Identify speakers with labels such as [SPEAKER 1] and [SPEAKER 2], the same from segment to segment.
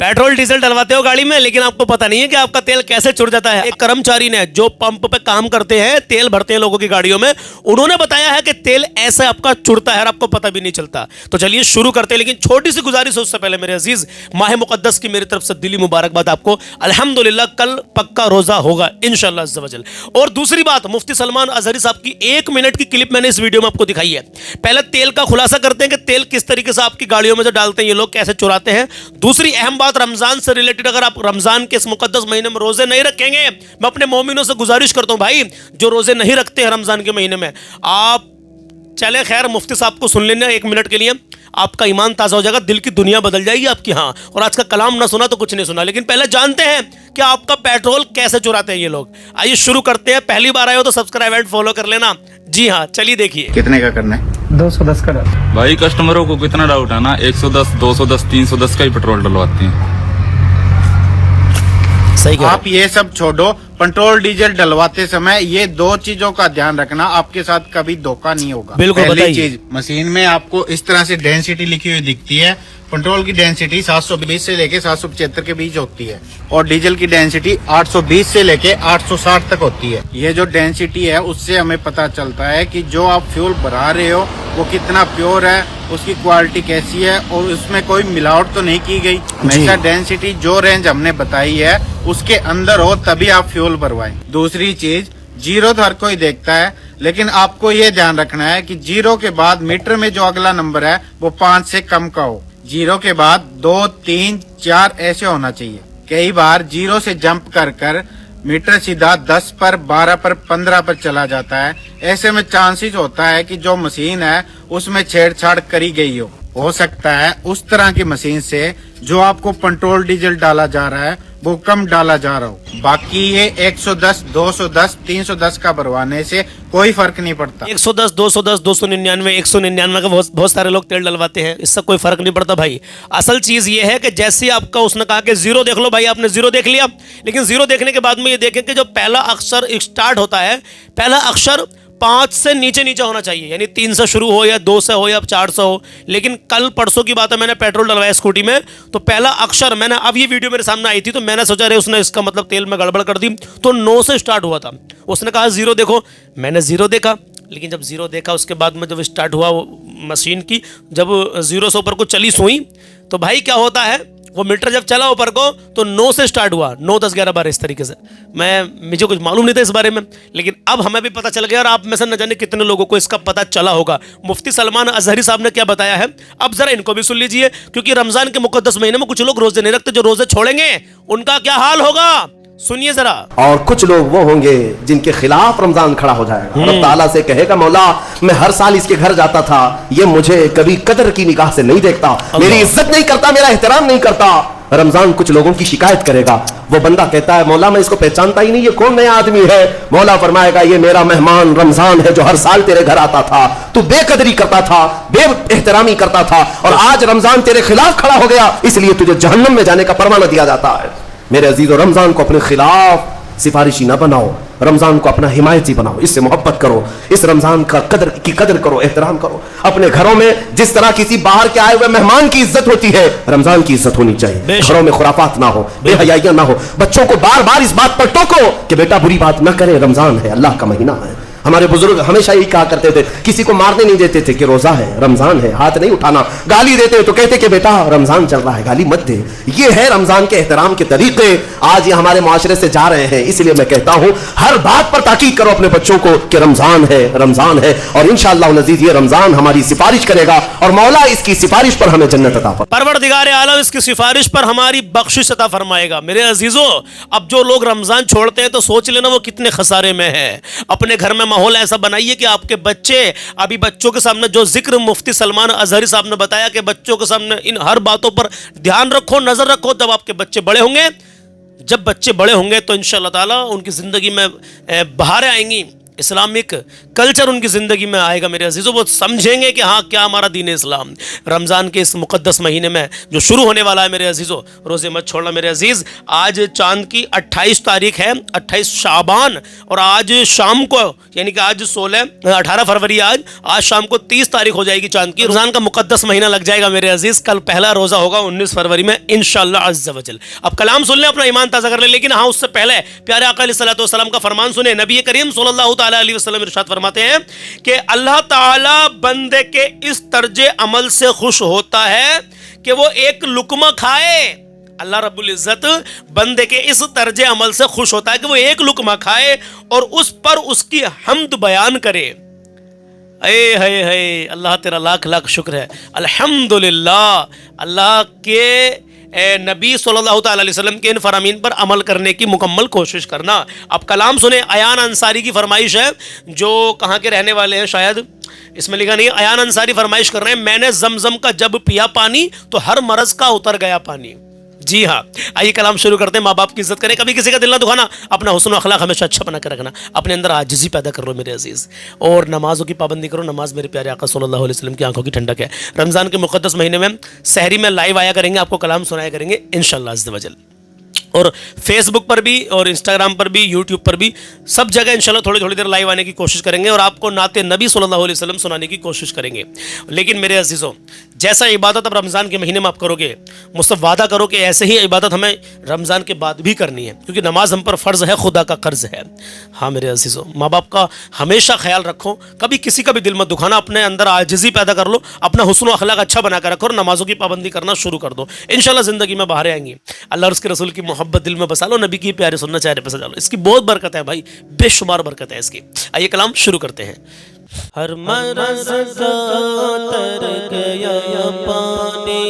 [SPEAKER 1] Petrol diesel डलवाते हो गाड़ी में, लेकिन आपको पता नहीं है कि आपका तेल कैसे चुर जाता है। एक कर्मचारी ने, जो पंप पे काम करते हैं, तेल भरते हैं लोगों की गाड़ियों में, उन्होंने बताया है कि तेल ऐसे आपका चुरता है और आपको पता भी नहीं चलता। तो चलिए शुरू करते हैं, लेकिन छोटी सी गुजारिश है उससे पहले मेरे अजीज, माह मुकद्दस की मेरी तरफ से दिली मुबारकबाद आपको। अल्हम्दुलिल्लाह कल पक्का रोजा होगा इंशाअल्लाह अज़्ज़ वजल। और दूसरी बात, मुफ्ती सलमान अजहरी साहब की 1 मिनट की क्लिप मैंने इस वीडियो में आपको दिखाई है। पहले तेल का खुलासा करते हैं कि तेल किस तरीके से आपकी गाड़ियों में जो डालते हैं ये लोग कैसे चुराते हैं। दूसरी अहम बात, रमजान से रिलेटेड, अगर आप रमजान के इस मुकद्दस महीने में रोजे नहीं रखेंगे, मैं अपने मोमिनों से गुजारिश करता हूं भाई, जो रोजे नहीं रखते हैं रमजान के महीने में, आप चले खैर मुफ्ती साहब को सुन लेना 1 मिनट के लिए, आपका ईमान ताजा हो जाएगा, दिल की दुनिया बदल जाएगी आपकी। हाँ, और आज का कलाम ना सुना तो कुछ नहीं सुना। लेकिन पहले जानते हैं कि आपका पेट्रोल कैसे चुराते हैं ये लोग। आइए शुरू करते हैं। पहली बार आए हो तो सब्सक्राइब एंड फॉलो कर लेना। जी हाँ, चलिए देखिए।
[SPEAKER 2] कितने का करना है?
[SPEAKER 3] 210 का डाल।
[SPEAKER 4] भाई कस्टमरों को कितना डाउट है ना, 110, 210, 310 का ही पेट्रोल डलवाते हैं।
[SPEAKER 1] सही कह रहे
[SPEAKER 2] आप ये सब छोड़ो, पेट्रोल डीजल डलवाते समय ये 2 चीजों का ध्यान रखना, आपके साथ कभी धोखा नहीं होगा।
[SPEAKER 1] बिल्कुल,
[SPEAKER 2] पहली
[SPEAKER 1] बताइए।
[SPEAKER 2] चीज, मशीन में आपको इस तरह से डेंसिटी लिखी हुई दिखती है। पेट्रोल की डेंसिटी 720 से लेके 775 के बीच होती है और डीजल की डेंसिटी 820 से लेके 860 तक होती है। ये जो डेंसिटी है उससे हमें पता चलता है कि जो आप फ्यूल भरा रहे हो वो कितना प्योर है, उसकी क्वालिटी कैसी है और उसमें कोई मिलावट तो नहीं की गई। हमेशा डेंसिटी जो रेंज हमने बताई है उसके अंदर हो तभी आप फ्यूल भरवाएं। दूसरी चीज, जीरो तो हर कोई देखता है, लेकिन आपको ये ध्यान रखना है कि जीरो के बाद मीटर में जो अगला नंबर है वो 5 से कम का हो। जीरो के बाद 2, 3, 4 ऐसे होना चाहिए। कई बार जीरो से जंप कर मीटर सीधा 10 पर, 12 पर, 15 पर चला जाता है। ऐसे में चांसेस होता है कि जो मशीन है उसमें छेड़छाड़ करी गई हो सकता है उस तरह की मशीन से जो आपको पेट्रोल डीजल डाला जा रहा है वो कम डाला जा रहा हो। बाकी ये 110, 210, 310 का भरवाने से कोई फर्क नहीं पड़ता।
[SPEAKER 1] 110, 210, 299, 199 का बहुत सारे लोग तेल डलवाते हैं, इससे कोई फर्क नहीं पड़ता भाई। असल चीज ये है कि जैसे आपका उसने कहा कि जीरो देख लो भाई, आपने जीरो देख लिया, लेकिन जीरो देखने के बाद में ये देखें कि जो पहला अक्षर स्टार्ट होता है, पहला अक्षर 5 से नीचे होना चाहिए, यानी 3 से शुरू हो या 2 से हो या 4 से हो। लेकिन कल परसों की बात है, मैंने पेट्रोल डलवाया स्कूटी में, तो पहला अक्षर मैंने, अब ये वीडियो मेरे सामने आई थी तो मैंने सोचा रहे उसने इसका मतलब तेल में गड़बड़ कर दी, तो 9 से स्टार्ट हुआ था। उसने कहा जीरो देखो, मैंने जीरो देखा, लेकिन जब जीरो देखा उसके बाद में जब स्टार्ट हुआ वो मशीन की, जब जीरो से ऊपर को चली सुई, तो भाई क्या होता है, वो मीटर जब चला ऊपर को तो 9 से स्टार्ट हुआ, 9, 10, 11, 12 इस तरीके से। मुझे कुछ मालूम नहीं था इस बारे में, लेकिन अब हमें भी पता चल गया और आप में से न जाने कितने लोगों को इसका पता चला होगा। मुफ्ती सलमान अजहरी साहब ने क्या बताया है, अब जरा इनको भी सुन लीजिए, क्योंकि रमजान के मुकद्दस महीने में कुछ लोग रोजे नहीं रखते, जो रोजे छोड़ेंगे उनका क्या हाल होगा, सुनिए जरा।
[SPEAKER 5] और कुछ लोग वो होंगे जिनके खिलाफ रमजान खड़ा हो जाएगा। रब ताला से कहेगा, मौला मैं हर साल इसके घर जाता था, ये मुझे कभी कदर की निगाह से नहीं देखता, मेरी इज्जत नहीं करता, मेरा एहतराम नहीं करता। रमजान कुछ लोगों की शिकायत करेगा। वो बंदा कहता है, मौला मैं इसको पहचानता ही नहीं, ये कौन नया आदमी है। मौला फरमाएगा, ये मेरा मेहमान रमजान है जो हर साल तेरे घर आता था, तू बेकदरी करता था, बे एहतरामी करता था, और आज रमजान तेरे खिलाफ खड़ा हो गया, इसलिए तुझे जहन्नम में जाने का परवाना दिया जाता है। मेरे अजीजों, रमजान को अपने खिलाफ सिफारिशी ना बनाओ, रमजान को अपना हिमायती बनाओ, इससे मोहब्बत करो, इस रमजान का कदर करो, एहतराम करो। अपने घरों में जिस तरह किसी बाहर के आए हुए मेहमान की इज्जत होती है, रमजान की इज्जत होनी चाहिए। घरों में खुराफात ना हो, बेहयाइयां ना हो, बच्चों को बार बार इस बात पर टोको कि बेटा बुरी बात ना करें, रमजान है, अल्लाह का महीना है। हमारे बुजुर्ग हमेशा यही कहा करते थे, किसी को मारने नहीं देते थे कि रोजा है, रमजान है, हाथ नहीं उठाना। गाली देते तो कहते कि बेटा रमजान चल रहा है, गाली मत दे। ये है रमजान के एहतराम के तरीके, आज ये हमारे मुआशरे से जा रहे हैं। इसलिए मैं कहता हूं, हर बात पर ताकीद करो अपने बच्चों को कि रमजान है, रमजान है, और इंशाअल्लाह नज़ीर ये रमजान हमारी सिफारिश करेगा और मौला इसकी सिफारिश पर हमें जन्नत अता फरमाएगा।
[SPEAKER 1] परवरदिगार आलम इसकी सिफारिश पर हमारी बख्शिश अता फरमाएगा। मेरे अजीजों, अब जो लोग रमजान छोड़ते हैं तो सोच लेना वो कितने खसारे में है। अपने घर में माहौल ऐसा बनाइए कि आपके बच्चे, अभी बच्चों के सामने जो जिक्र मुफ्ती सलमान अजहरी साहब ने बताया कि बच्चों के सामने इन हर बातों पर ध्यान रखो, नजर रखो। जब आपके बच्चे बड़े होंगे, जब बच्चे बड़े होंगे तो इंशाअल्लाह ताला उनकी जिंदगी में बहारें आएंगी, इस्लामिक कल्चर उनकी ज़िंदगी में आएगा मेरे अजीज़ों, वो समझेंगे कि हाँ क्या हमारा दीन इस्लाम। रमज़ान के इस मुक़द्दस महीने में जो शुरू होने वाला है मेरे अजीज़ों, रोज़े मत छोड़ना मेरे अजीज़। आज चांद की 28 तारीख है, 28 शाबान, और आज शाम को यानी कि आज 18 फरवरी, आज शाम को 30 तारीख हो जाएगी चांद की। रमज़ान का मुक़द्दस महीना लग जाएगा मेरे अजीज़। कल पहला रोज़ा होगा 19 फरवरी में इंशाअल्लाह अज़्ज़ व जल। अब कलाम सुन लें, अपना ईमान ताज़ा कर लें, लेकिन हाँ उससे पहले प्यारे आका अलैहिस्सलातु वस्सलाम का फरमान सुने। नबी करीम सल्लल्लाहु अलैहि वसल्लम इरशाद फरमाते हैं कि अल्लाह ताला बंदे के इस तर्जे अमल से खुश होता है कि वो एक लुकमा खाए। अल्लाह रब्बुल इज़्ज़त बंदे के इस तर्जे अमल से खुश होता है कि वो एक लुकमा खाए और उस पर उसकी हम्द बयान करे। है अल्लाह तेरा लाख लाख शुक्र है, अल्हम्दुलिल्लाह। अल्लाह के नबी सल्लल्लाहु अलैहि वसल्लम के इन फरामीन पर अमल करने की मुकम्मल कोशिश करना। अब कलाम सुने, अयान अंसारी की फरमाइश है, जो कहाँ के रहने वाले हैं शायद इसमें लिखा नहीं है। अयान अंसारी फरमाइश कर रहे हैं, मैंने जमजम का जब पिया पानी तो हर मरज का उतर गया पानी। जी हाँ, आइए कलाम शुरू करते हैं। माँ बाप की इज्जत करें, कभी किसी का दिल ना दुखाना, अपना हुस्न अखलाक हमेशा अच्छा बना कर रखना, अपने अंदर आजिज़ी पैदा कर लो मेरे अजीज़, और नमाजों की पाबंदी करो। नमाज मेरे प्यारे आका सल्लल्लाहु अलैहि वसल्लम की आंखों की ठंडक है। रमज़ान के मुक़द्दस महीने में सहरी में लाइव आया करेंगे, आपको कलाम सुनाया करेंगे इंशाअल्लाह अज़्ज़ व जल। और फेसबुक पर भी और इंस्टाग्राम पर भी, यूट्यूब पर भी, सब जगह इंशाल्लाह थोड़ी थोड़ी देर लाइव आने की कोशिश करेंगे और आपको नाते नबी सल्लल्लाहु अलैहि वसल्लम सुनाने की कोशिश करेंगे। लेकिन मेरे अजीज़ों, जैसा इबादत अब रमज़ान के महीने में आप करोगे, मुझसे वादा करो कि ऐसे ही इबादत हमें रमज़ान के बाद भी करनी है, क्योंकि नमाज हम पर फ़र्ज़ है, खुदा का कर्ज़ है। हाँ मेरे अजीज़ों, माँ बाप का हमेशा ख्याल रखो, कभी किसी का भी दिल मत दुखाना, अपने अंदर आजिज़ी पैदा कर लो, अपना हुस्न अखलाक अच्छा बना कर रखो और नमाजों की पाबंदी करना शुरू कर दो। इंशाल्लाह ज़िंदगी में बाहर आएंगी। अल्लाह और उसके रसूल की मोहब्बत दिल में बसा लो, नबी की प्यारे सुन्नत चेहरे पर सजा लो। इसकी बहुत बरकत है भाई, बेशुमार बरकत है इसकी। आइए कलाम शुरू करते हैं। हर मरज़ का तर गया पानी,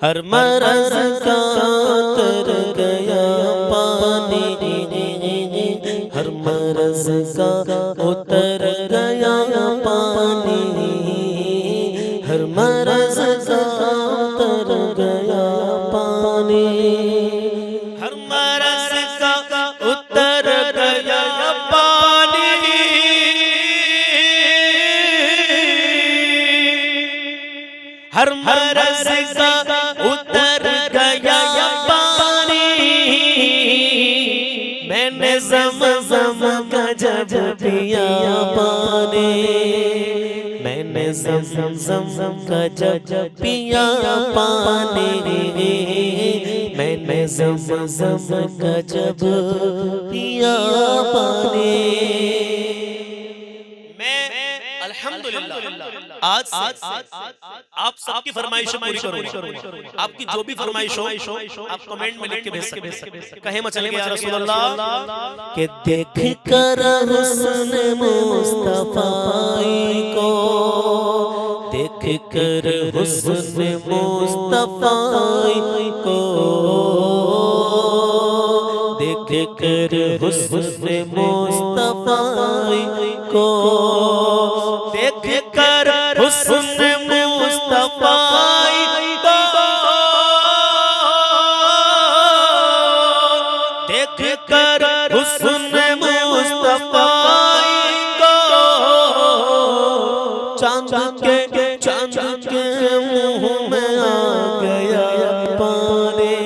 [SPEAKER 1] हर मरज़ का तर गया पानी, हर मरज़ का उतर गया पानी, हर मरज़ का उतर गया पानी, हर मरज़ का उतर गया पानी, हर मरज़ का उतर गया पानी। मैंने ज़मज़म का जब पिया पानी, मैंने ज़मज़म का जब पिया पानी, मैंने ज़मज़म का जब पिया पानी। अल्हम्दुलिल्लाह आज आप सबकी फरमाइशें पूरी करूंगा। आपकी जो भी फरमाइश हो आप कमेंट में लिख के भेज सकते हैं। कहे मत चलेंगे या रसूल अल्लाह के देख कर हुस्न मुस्तफा को, देख कर हुस्न मुस्तफा को, देख कर हुस्न मुस्तफा को, देख कर हुस्न मुस्तफा को, देख कर हुस्न मुस्तफा को, चांद के मुंह में आ गया पानी।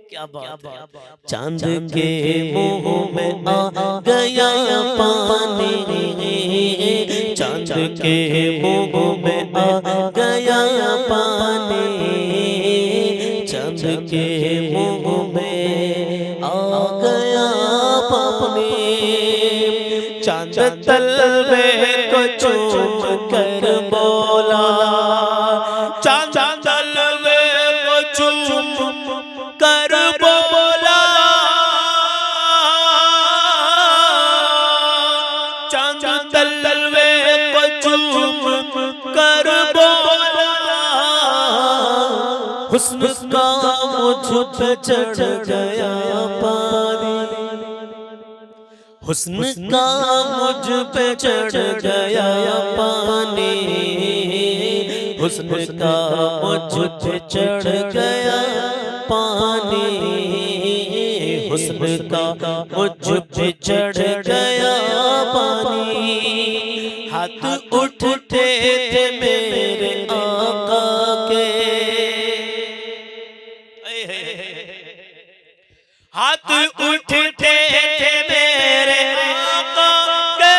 [SPEAKER 1] क्या बात है, चांद के मुंह में आ गया पानी, चांद के मुंह में आ गया पानी, चांद के मुंह में आ गया पानी। चांद तलवे को चूम कर बोला, चांद तलवे को चूम कर बोला, चांद तलवे को चूम कर बोला, हुस्न का मुझ पे चढ़ गया पानी, हुस्न का मुझ पे चढ़ गया पानी, हुस्न का मुझ पे चढ़ गया हुस्न का मुझ पे चढ़ गया पानी, हाथ उठते थे मेरे आका के, हाथ उठते थे मेरे आका के,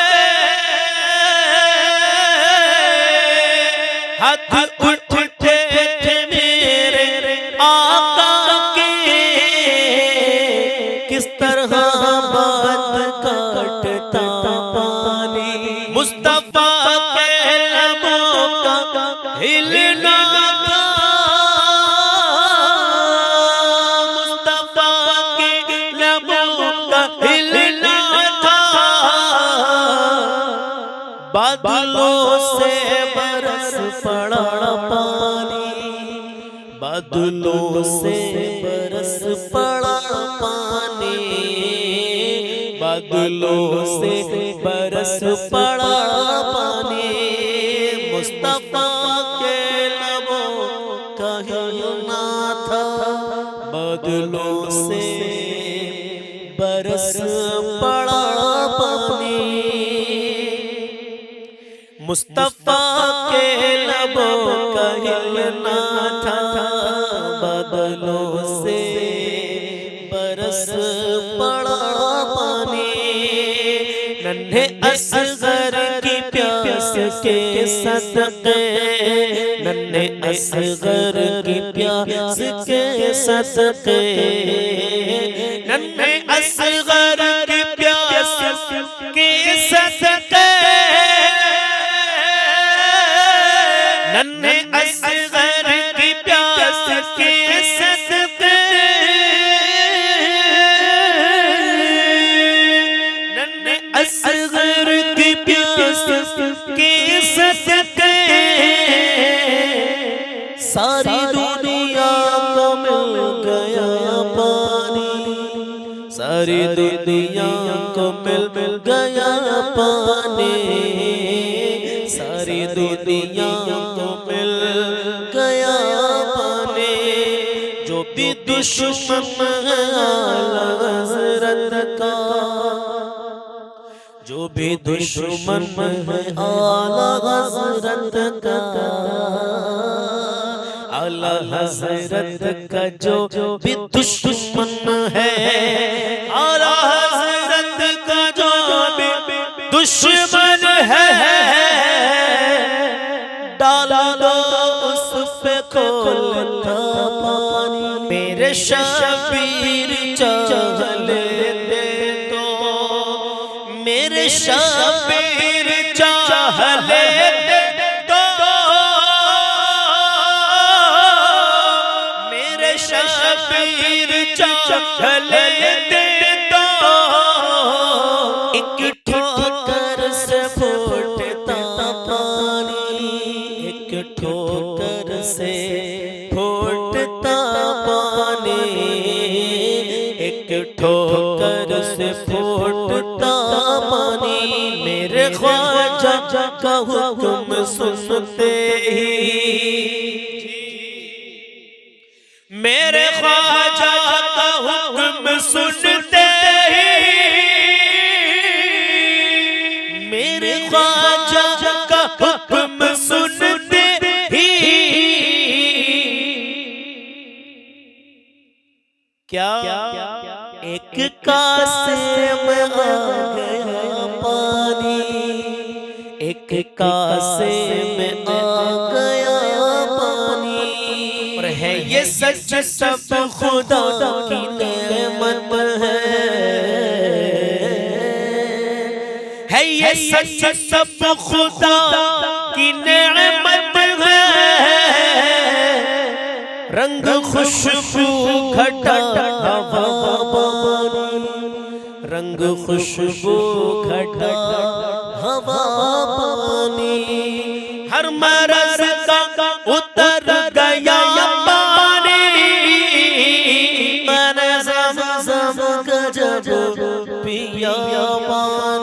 [SPEAKER 1] हाथ उठते थे मेरे आका के, किस तरह बात काटता पानी, मुस्तफा के लबों का हिलना था, मुस्तफा के लबों का हिलना था, बादलों से बरस पड़ा पानी, बादलों से बरस पड़ा पानी, बादलों से बरस पड़ा पानी, मुस्तफा के लबों का हिलना था, बादलों से बरस पड़ा पानी, मुस्तफा के लबों का हिलना था, बादलों से बरस पड़ा पानी, नन्हे असगर की प्यास के सदके, नन्हे असगर की प्यास के सदके, नन्हे असगर की प्यास के सदके, नन्हे असगर की प्यास के सदके, नन्हे असगर की प्यास के सदके, सारी दुनिया को मिल गया पानी, सारी दुनिया को मिल गया पानी, सारी दुनिया को मिल गया पानी, जो भी दुश्मन है आला हज़रत का, जो भी दुश्मन है आला हज़रत का, आला हज़रत का जो भी दुश्मन है, आला हज़रत का जो भी दुश्मन है, डाला दो उस पे खोलता पानी, मेरे शबीर चाह लेते तो, मेरे शबीर चाह लेते तो, मेरे शबीर चाह लेते तो, एक ठोकर से फूटता पानी, एक ठोकर से फूटता पानी, एक ठोकर से फूटता पानी, मेरे ख्वाजा का हुक्म सुनते ही, मेरे ख्वाजा का हुक्म सुनते ही, मेरे ख्वाजा का हुक्म सुनते ही, क्या एक कासे में आ गया पानी, एक कासे में आ गया पानी, और है ये सच सब खुदा की नेमत है ये सच सब खुदा की नेमत है, रंग खुशबू घटा हवा पानी, रंग खुशबू घटा हवा पानी, हर मरज़ का उतर गया पानी, मैंने ज़म-ज़म का जब पिया पानी,